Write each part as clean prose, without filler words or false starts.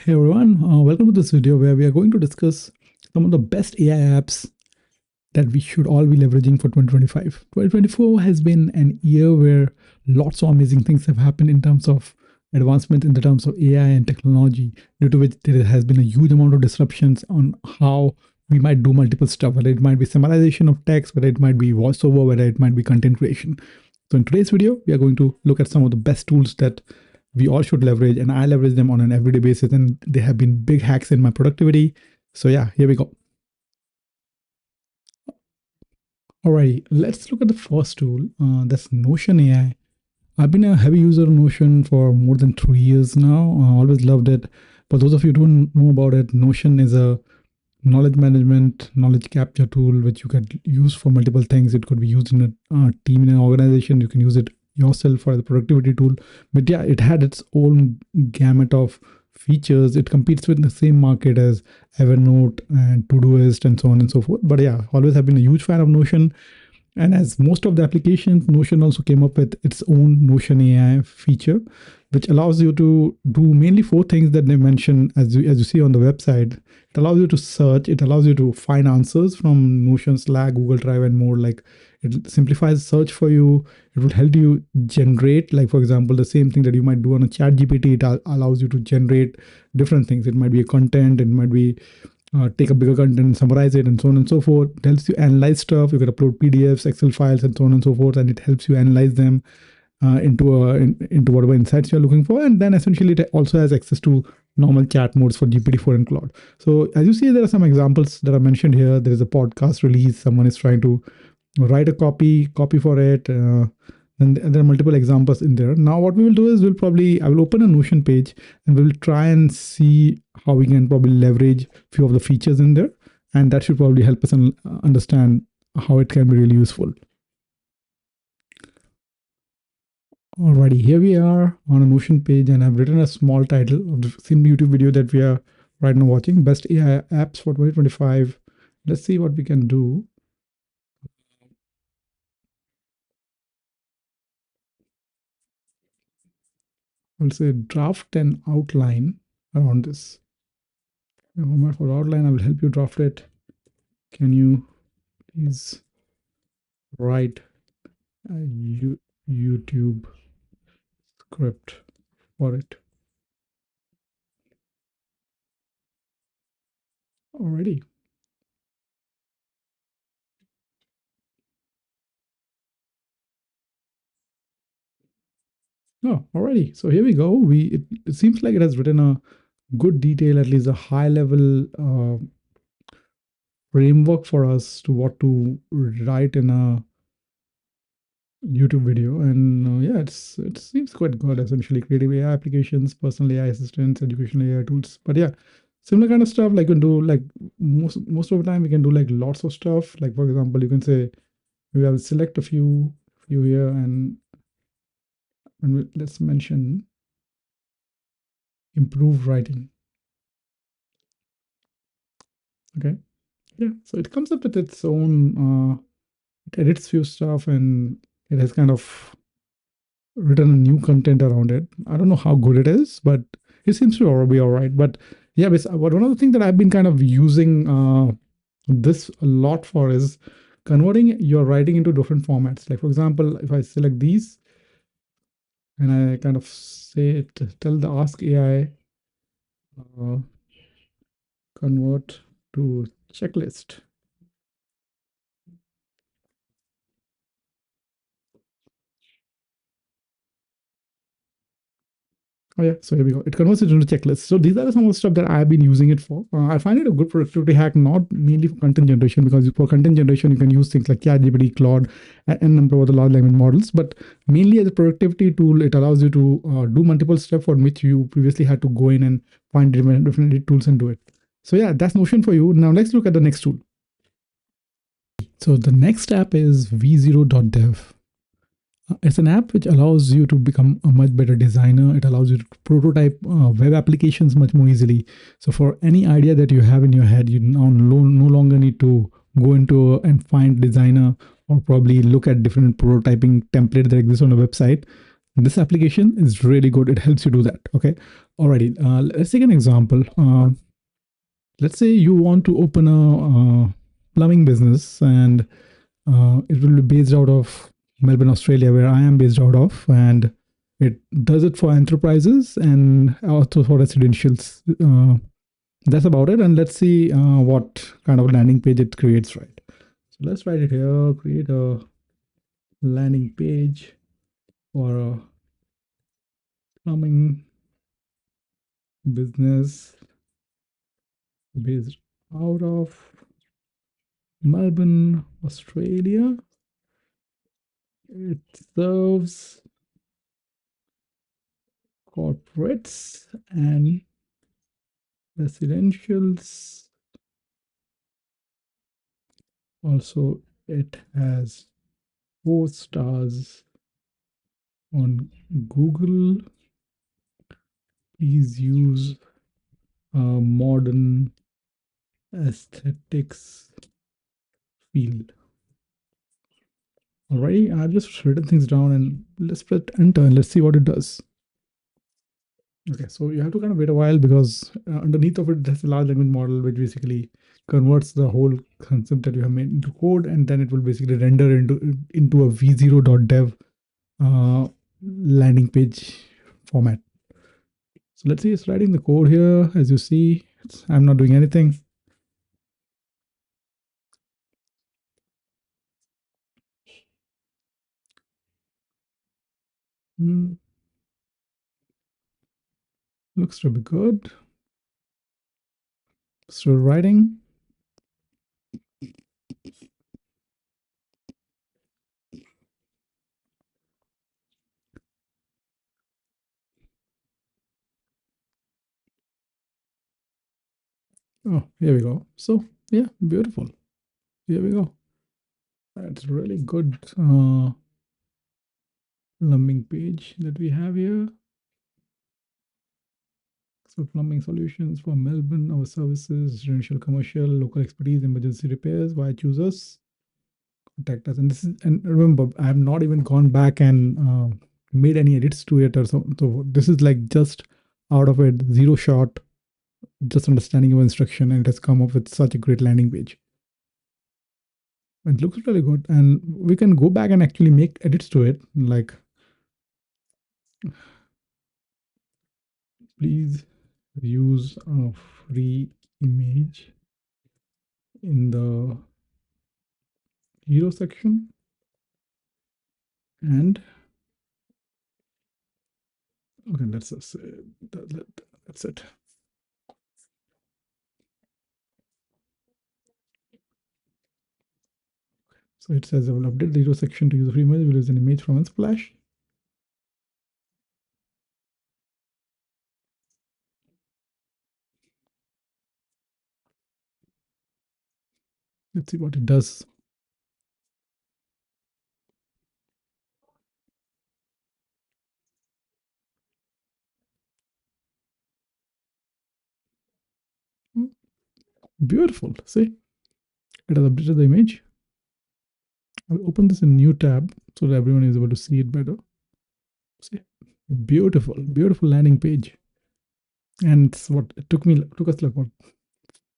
Hey everyone, welcome to this video where we are going to discuss some of the best AI apps that we should all be leveraging for 2025. 2024 has been an year where lots of amazing things have happened in terms of advancement in the terms of AI and technology, due to which there has been a huge amount of disruptions on how we might do multiple stuff, whether it might be summarization of text, whether it might be voiceover, whether it might be content creation. So in today's video, we are going to look at some of the best tools that we all should leverage, and I leverage them on an everyday basis, and they have been big hacks in my productivity. So yeah, here we go. Alrighty, let's look at the first tool. That's Notion AI. I've been a heavy user of Notion for more than 3 years now. I always loved it. For those of you who don't know about it, Notion is a knowledge management, knowledge capture tool which you can use for multiple things. It could be used in a team in an organization. You can use it yourself for the productivity tool. But yeah, it had its own gamut of features. It competes with the same market as Evernote and Todoist and so on and so forth. But yeah, always have been a huge fan of Notion. And as most of the applications, Notion also came up with its own Notion AI feature, which allows you to do mainly 4 things that they mention as you see on the website. It allows you to search, it allows you to find answers from Notion, Slack, Google Drive, and more. Like, it simplifies search for you. It will help you generate, like for example, the same thing that you might do on a ChatGPT. It allows you to generate different things. It might be a content, it might be take a bigger content, summarize it, and so on and so forth. It helps you analyze stuff. You can upload PDFs, Excel files, and so on and so forth, and it helps you analyze them into whatever insights you're looking for. And then essentially it also has access to normal chat modes for GPT-4 and Claude. So as you see, there are some examples that are mentioned here. There is a podcast release. Someone is trying to write a copy for it. And there are multiple examples in there. Now what we will do is I will open a Notion page and we will try and see how we can probably leverage a few of the features in there. And that should probably help us understand how it can be really useful. Alrighty, here we are on a Notion page, and I've written a small title of the same YouTube video that we are right now watching, Best AI Apps for 2025. Let's see what we can do. I'll say draft an outline around this. For outline, I will help you draft it. Can you please write a YouTube script for it? Already. Oh, already. So here we go. It seems like it has written a good detail, at least a high level framework for us to what to write in a YouTube video. And yeah, it seems quite good. Essentially, creative AI applications, personal AI assistants, educational AI tools. But yeah, similar kind of stuff. Like, you can do, like, most of the time we can do like lots of stuff. Like, for example, you can say we will select a few here, and let's mention improve writing. Okay. Yeah, so it comes up with its own, it edits few stuff, and it has kind of written a new content around it. I don't know how good it is, but it seems to be all right. But yeah, but one of the things that I've been kind of using this a lot for is converting your writing into different formats. Like, for example, if I select these and I kind of say tell the Ask AI convert to checklist. Oh yeah, so here we go. It converts it into checklists. So these are some of the stuff that I've been using it for. I find it a good productivity hack, not mainly for content generation, because for content generation, you can use things like ChatGPT, Claude, and number of the large language models. But mainly as a productivity tool, it allows you to do multiple steps on which you previously had to go in and find different tools and do it. So yeah, that's Notion for you. Now let's look at the next tool. So the next app is V0.dev. It's an app which allows you to become a much better designer. It allows you to prototype web applications much more easily. So for any idea that you have in your head, you now no longer need to go into and find designer or probably look at different prototyping templates that exist on a website. This application is really good. It helps you do that. Okay. Alrighty. Let's take an example. Let's say you want to open a plumbing business, and it will be based out of Melbourne, Australia, where I am based out of, and it does it for enterprises and also for residentials. That's about it. And let's see what kind of landing page it creates, right? So let's write it here, create a landing page for a plumbing business based out of Melbourne, Australia. It serves corporates and residentials. Also, it has 4 stars on Google. Please use modern aesthetics field. Alrighty, I've just written things down, and let's press enter and let's see what it does. Okay, so you have to kind of wait a while because underneath of it, there's a large language model which basically converts the whole concept that you have made into code, and then it will basically render into a V0.dev landing page format. So let's see, it's writing the code here. As you see, I'm not doing anything. Looks to be good. Still writing. Oh, here we go. So yeah, beautiful. Here we go. That's really good plumbing page that we have here. So plumbing solutions for Melbourne, our services, residential, commercial, local expertise, emergency repairs. Why choose us? Contact us. And this is, and remember, I have not even gone back and made any edits to it or so. So this is like just out of it, zero shot, just understanding your instruction, and it has come up with such a great landing page. It looks really good, and we can go back and actually make edits to it, like please use a free image in the hero section, and okay, let's just say that's it. So it says I will update the hero section to use a free image. We'll use an image from Unsplash. Let's see what it does. Beautiful. See, it has updated the image. I'll open this in a new tab so that everyone is able to see it better. See, beautiful, beautiful landing page. And it's what it took us like what,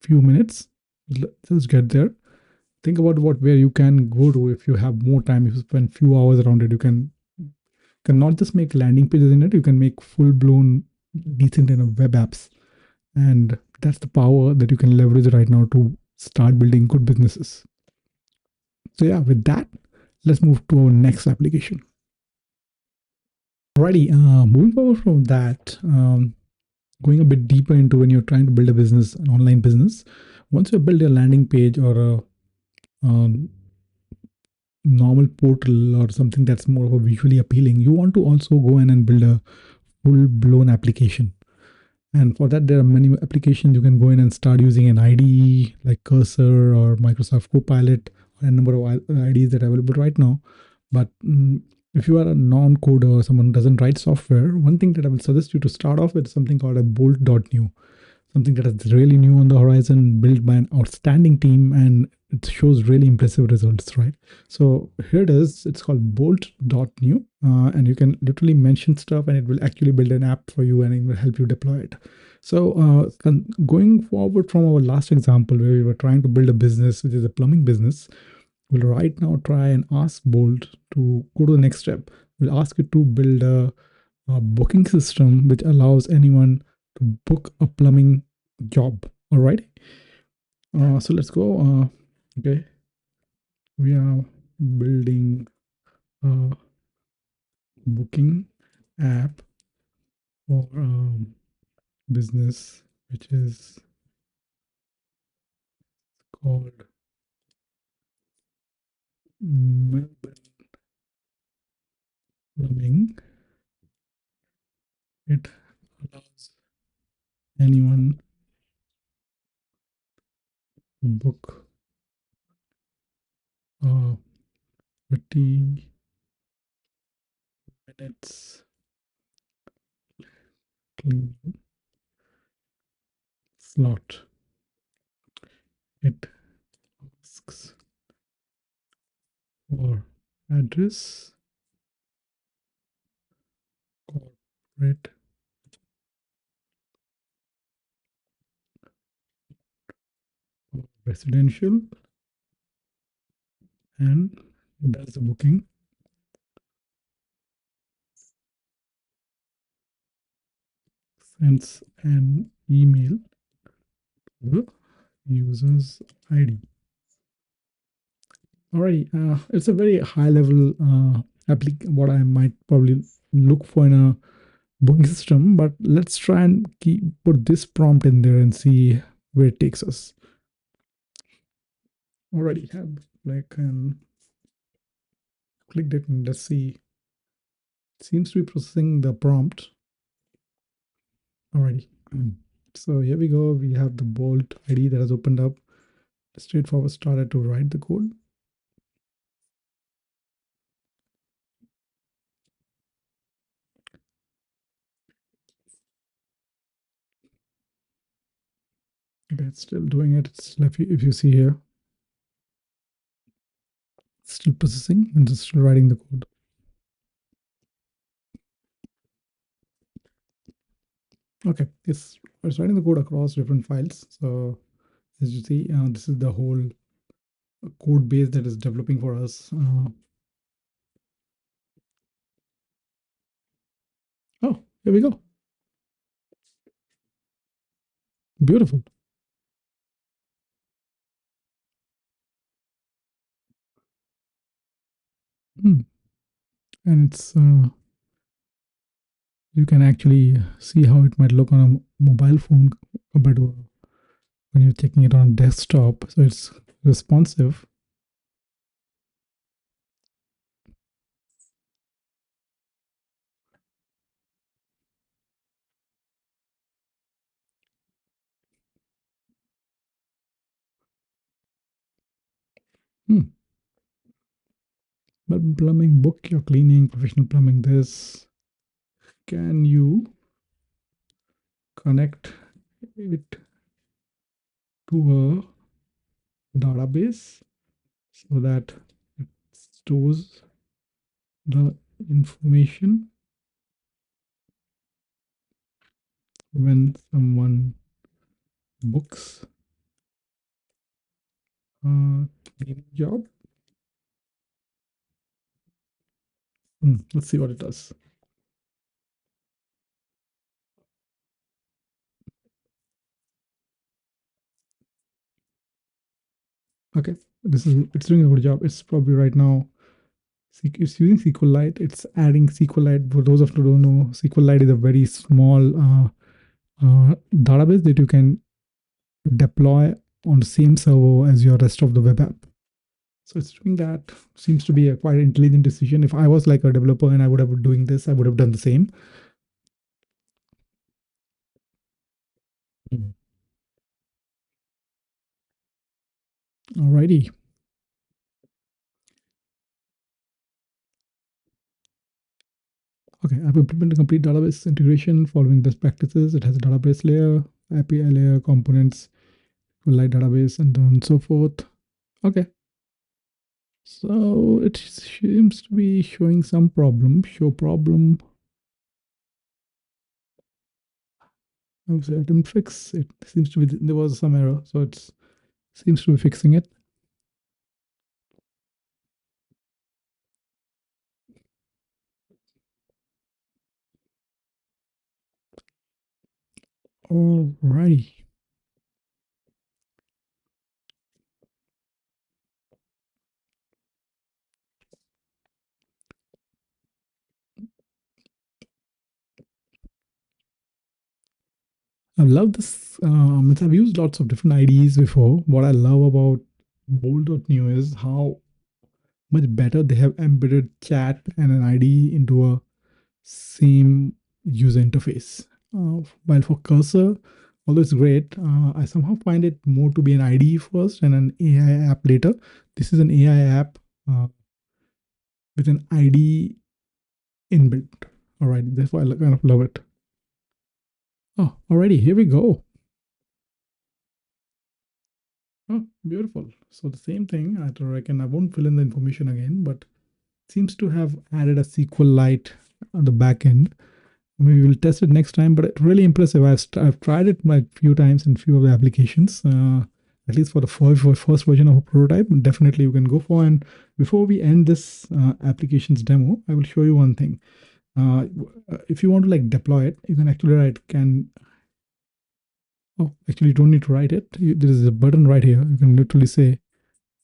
few minutes. Let's get there. Think about where you can go to if you have more time. If you spend few hours around it, you can not just make landing pages in it. You can make full blown decent web apps, and that's the power that you can leverage right now to start building good businesses. So yeah, with that, let's move to our next application. Alrighty, moving forward from that, going a bit deeper into when you're trying to build a business, an online business. Once you build a landing page or a normal portal or something that's more of a visually appealing, you want to also go in and build a full-blown application. And for that, there are many applications you can go in and start using an IDE like Cursor or Microsoft Copilot, or a number of IDEs that are available right now. But if you are a non-coder or someone who doesn't write software, one thing that I will suggest you to start off with is something called a Bolt.new, something that is really new on the horizon, built by an outstanding team, and it shows really impressive results, right? So here it is. It's called Bolt.new, and you can literally mention stuff, and it will actually build an app for you, and it will help you deploy it. So going forward from our last example, where we were trying to build a business, which is a plumbing business, we'll right now try and ask Bolt to go to the next step. We'll ask it to build a booking system which allows anyone to book a plumbing job. All right. So let's go. Okay, we are building a booking app for business, which is called Melbourne Plumbing. It allows anyone to book a 30 minutes clean slot. It asks for address, corporate, residential, and does the booking, sends an email to the user's ID. Alrighty, it's a very high level what I might probably look for in a booking system, but let's try and put this prompt in there and see where it takes us. Already have like and clicked it, and let's see. It seems to be processing the prompt already. So here we go. We have the Bolt ID that has opened up. Straightforward started to write the code. Okay, it's still doing it. It's if you see here, it's still processing and it's still writing the code. Okay, it's writing the code across different files. So as you see, this is the whole code base that is developing for us. Oh, here we go. Beautiful. Hmm. And it's you can actually see how it might look on a mobile phone compared to when you're checking it on desktop. So it's responsive. Hmm. But plumbing book, your cleaning, professional plumbing, this. Can you connect it to a database so that it stores the information when someone books a cleaning job? Let's see what it does. Okay, it's doing a good job. It's probably right now it's using SQLite. It's adding SQLite. For those of you who don't know, SQLite is a very small database that you can deploy on the same server as your rest of the web app. So it's doing that. Seems to be a quite intelligent decision. If I was like a developer and I would have been doing this, I would have done the same. Alrighty. Okay, I've implemented a complete database integration following best practices. It has a database layer, API layer, components, light database, and so on and so forth. Okay. So it seems to be showing some problem. Show problem. I was I didn't fix it. Seems to be there was some error, so it seems to be fixing it. Alrighty. I've loved this. I've used lots of different IDs before. What I love about Bolt.new is how much better they have embedded chat and an ID into a same user interface. While for cursor, although it's great, I somehow find it more to be an IDE first and an AI app later. This is an AI app with an ID inbuilt. All right, that's why I kind of love it. Oh, already here we go. Oh, beautiful. So the same thing. I reckon I won't fill in the information again, but seems to have added a SQLite on the back end. Maybe we'll test it next time, but it's really impressive. I've tried it like few times in few of the applications, at least for the first version of a prototype. Definitely you can go for. And before we end this applications demo, I will show you one thing. If you want to like deploy it, you can actually write can. Oh, actually, you don't need to write it. There is a button right here. You can literally say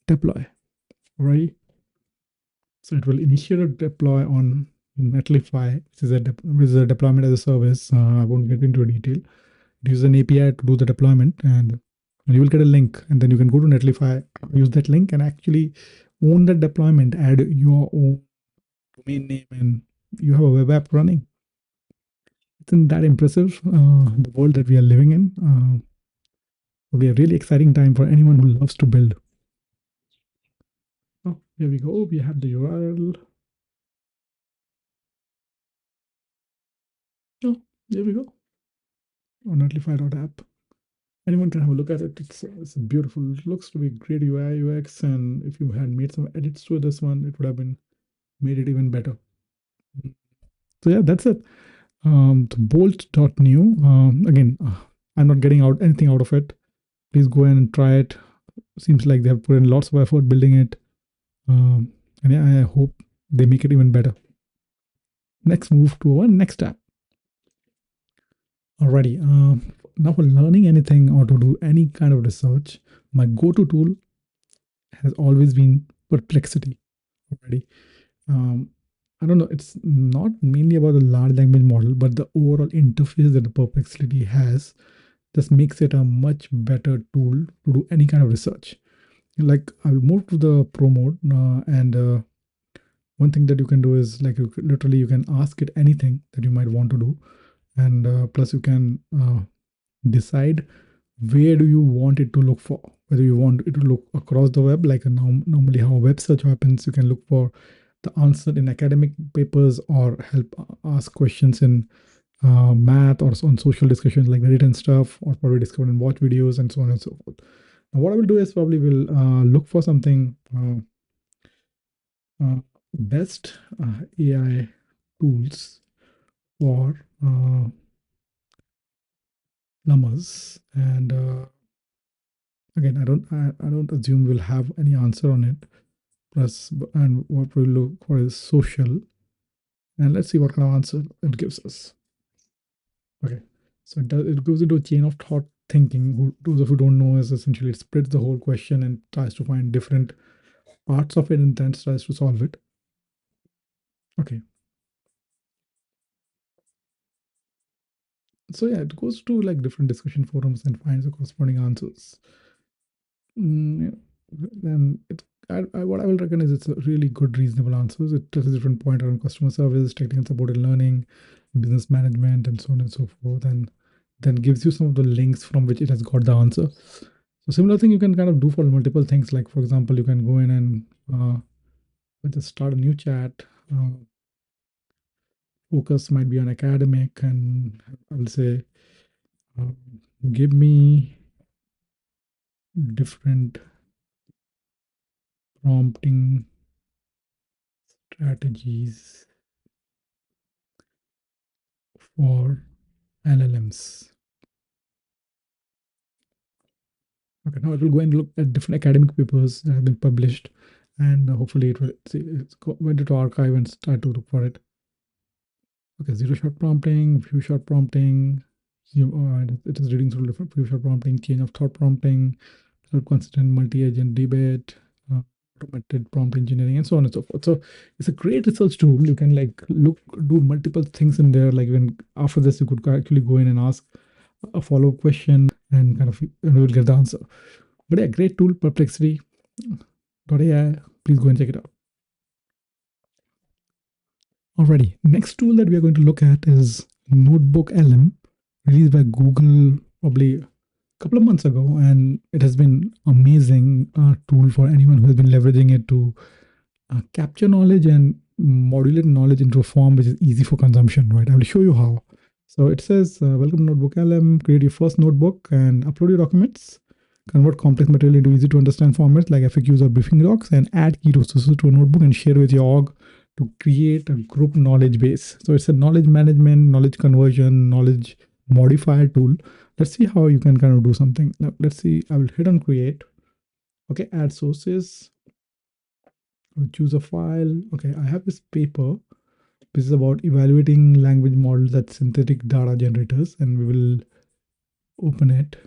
deploy, right? So it will initiate a deploy on Netlify, which is a deployment as a service. I won't get into detail. It uses an API to do the deployment, and you will get a link, and then you can go to Netlify, use that link, and actually own that deployment. Add your own domain name, and you have a web app running. Isn't that impressive? The world that we are living in will be a really exciting time for anyone who loves to build. Oh, here we go. We have the URL. Oh, there we go. On Netlify.app. Anyone can have a look at it. It's beautiful. It looks to be great UI UX, and if you had made some edits to this one, it would have been made it even better. So yeah, that's it. The Bolt.new. Again, I'm not getting out anything out of it. Please go in and try it. Seems like they have put in lots of effort building it, and yeah, I hope they make it even better. Next, move to our next app. Alrighty. Now for learning anything or to do any kind of research, my go-to tool has always been Perplexity. Already. Um, I don't know. It's not mainly about the large language model, but the overall interface that the Perplexity has just makes it a much better tool to do any kind of research. Like I'll move to the pro mode, and one thing that you can do is like literally you can ask it anything that you might want to do, and plus you can decide where do you want it to look for, whether you want it to look across the web like normally how a web search happens. You can look for the answer in academic papers or help ask questions in math or on social discussions like Reddit and stuff, or probably discover and watch videos and so on and so forth. Now what I will do is probably will look for something best AI tools for numbers. And again, I don't assume we'll have any answer on it. Plus, and what we look for is social. And let's see what kind of answer it gives us. Okay, so it goes into a chain of thought thinking. Who those of you don't know is essentially it splits the whole question and tries to find different parts of it and then tries to solve it. Okay, so yeah, it goes to like different discussion forums and finds the corresponding answers. Mm, then what I will reckon is it's a really good, reasonable answers. It touches different point around customer service, technical support and learning, business management, and so on and so forth, and then gives you some of the links from which it has got the answer. So similar thing you can kind of do for multiple things. Like for example, you can go in and just start a new chat. Uh, Focus might be on academic, and I will say, uh, give me different prompting strategies for LLMs. Okay, now it will go and look at different academic papers that have been published, and hopefully it will see it's went into archive and start to look for it. Okay, zero shot prompting, few shot prompting. It is reading through different few shot prompting, change of thought prompting, self-consistent multi-agent debate, uh, automated prompt engineering, and so on and so forth. So it's a great research tool. You can like look do multiple things in there. Like when after this, you could actually go in and ask a follow-up question and kind of and you will get the answer. But yeah, great tool, Perplexity.ai. Please go and check it out. Alrighty, next tool that we are going to look at is Notebook LM, released by Google probably a couple of months ago, and it has been amazing tool for anyone who has been leveraging it to capture knowledge and modulate knowledge into a form which is easy for consumption, right? I will show you how. So it says, welcome to Notebook LM, create your first notebook and upload your documents, convert complex material into easy to understand formats like FAQs or briefing docs, and add key resources to a notebook and share with your org to create a group knowledge base. So it's a knowledge management, knowledge conversion, knowledge modifier tool. Let's see how you can kind of do something. Now, let's see, I will hit on create. Okay, add sources. I'll choose a file. Okay, I have this paper. This is about evaluating language models at synthetic data generators, and we will open it.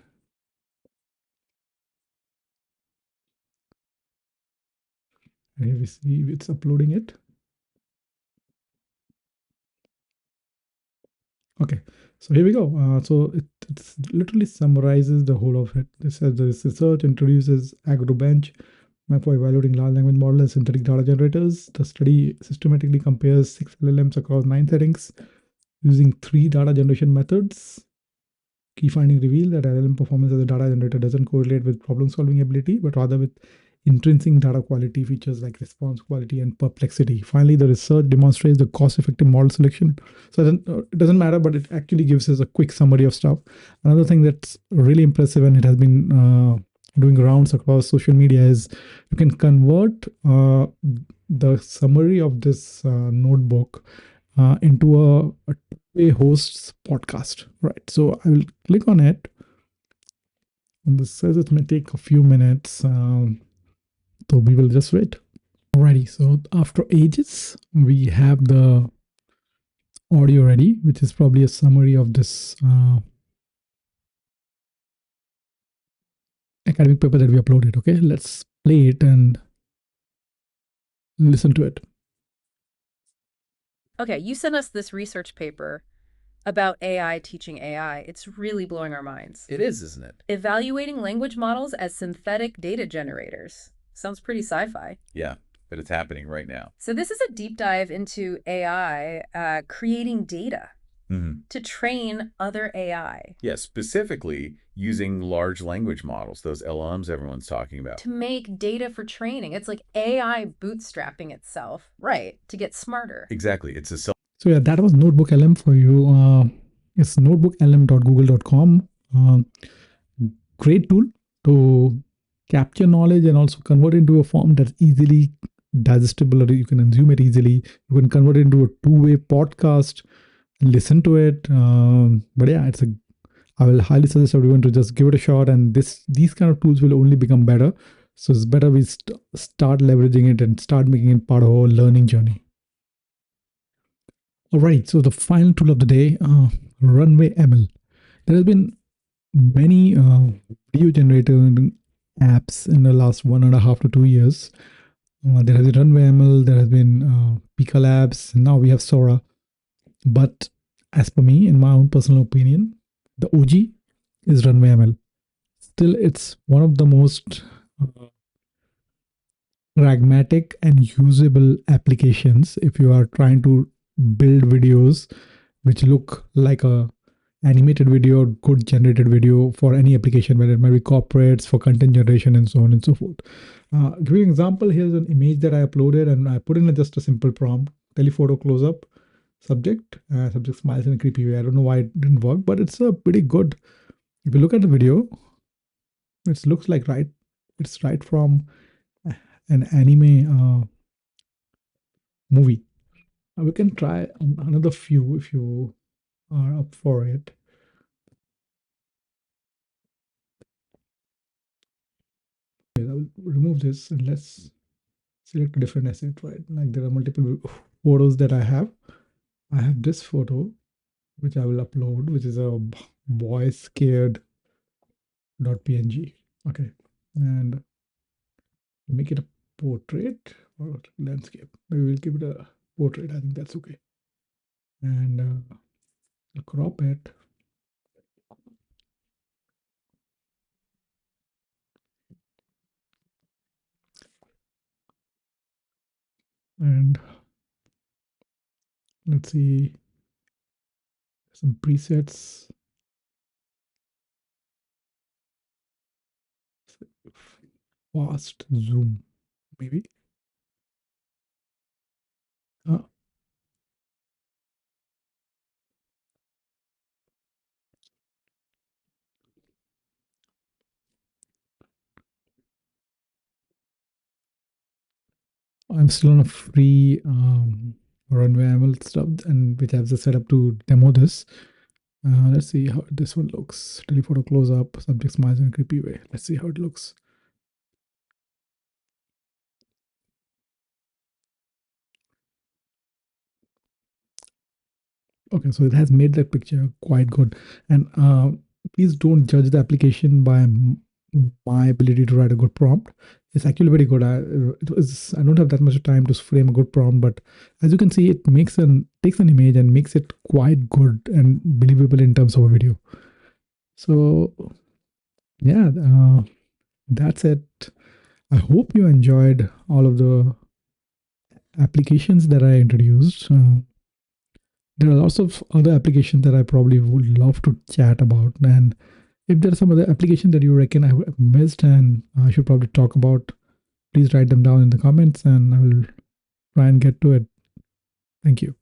And here we see it's uploading it. Okay, so here we go. So it's literally summarizes the whole of it. This says this research introduces AgroBench map for evaluating large language models and synthetic data generators. The study systematically compares 6 LLMs across 9 settings using 3 data generation methods. Key findings reveal that LLM performance as a data generator doesn't correlate with problem-solving ability, but rather with intrinsic data quality features like response quality and perplexity. Finally, the research demonstrates the cost-effective model selection. So it doesn't matter, but it actually gives us a quick summary of stuff. Another thing that's really impressive, and it has been doing rounds across social media, is you can convert the summary of this notebook into a two-way hosts podcast, right? So I will click on it, and this says it may take a few minutes, so we will just wait. Alrighty, so after ages, we have the audio ready, which is probably a summary of this academic paper that we uploaded. Okay, let's play it and listen to it. Okay, you sent us this research paper about AI teaching AI. It's really blowing our minds. It is, isn't it? Evaluating language models as synthetic data generators. Sounds pretty sci-fi. Yeah, but it's happening right now. So this is a deep dive into AI creating data to train other AI. Yeah, specifically using large language models, those LLMs everyone's talking about. To make data for training. It's like AI bootstrapping itself, right, to get smarter. Exactly. It's a So yeah, that was Notebook LM for you. It's notebooklm.google.com. Great tool to capture knowledge and also convert it into a form that's easily digestible, or you can consume it easily. You can convert it into a two-way podcast, listen to it. But yeah, I will highly suggest everyone to just give it a shot, and these kind of tools will only become better. So it's better we start leveraging it and start making it part of our learning journey. All right, so the final tool of the day, Runway ML. There has been many video generating apps in the last 1.5 to 2 years. There has been Runway ML, there has been Pika Labs, and now we have Sora. But as per me, in my own personal opinion, the OG is Runway ML. Still, it's one of the most pragmatic and usable applications if you are trying to build videos which look like a animated video or good generated video for any application, whether it might be corporates, for content generation, and so on and so forth. Give you an example. Here's an image that I uploaded, and I put in just a simple prompt: telephoto close up, subject smiles in a creepy way. I don't know why it didn't work, but it's a pretty good. If you look at the video, it looks like it's right from an anime movie. We can try another few if you are up for it. Okay, I will remove this and let's select a different asset, right? Like there are multiple photos that I have. I have this photo, which I will upload, which is a boy scared .png. Okay, and make it a portrait or landscape. Maybe we'll give it a portrait. I think that's okay. And crop it. And let's see some presets. Fast zoom, maybe. Uh, I'm still on a free runway ML stuff, and which I have the setup to demo this. Let's see how this one looks. Telephoto close up, subject smiles in a creepy way. Let's see how it looks. Okay, so it has made that picture quite good. And please don't judge the application by my ability to write a good prompt. It's actually very good. I don't have that much time to frame a good prompt, but as you can see, it takes an image and makes it quite good and believable in terms of a video. So yeah, that's it. I hope you enjoyed all of the applications that I introduced. There are lots of other applications that I probably would love to chat about. And if there are some other applications that you reckon I have missed and I should probably talk about, please write them down in the comments and I will try and get to it. Thank you.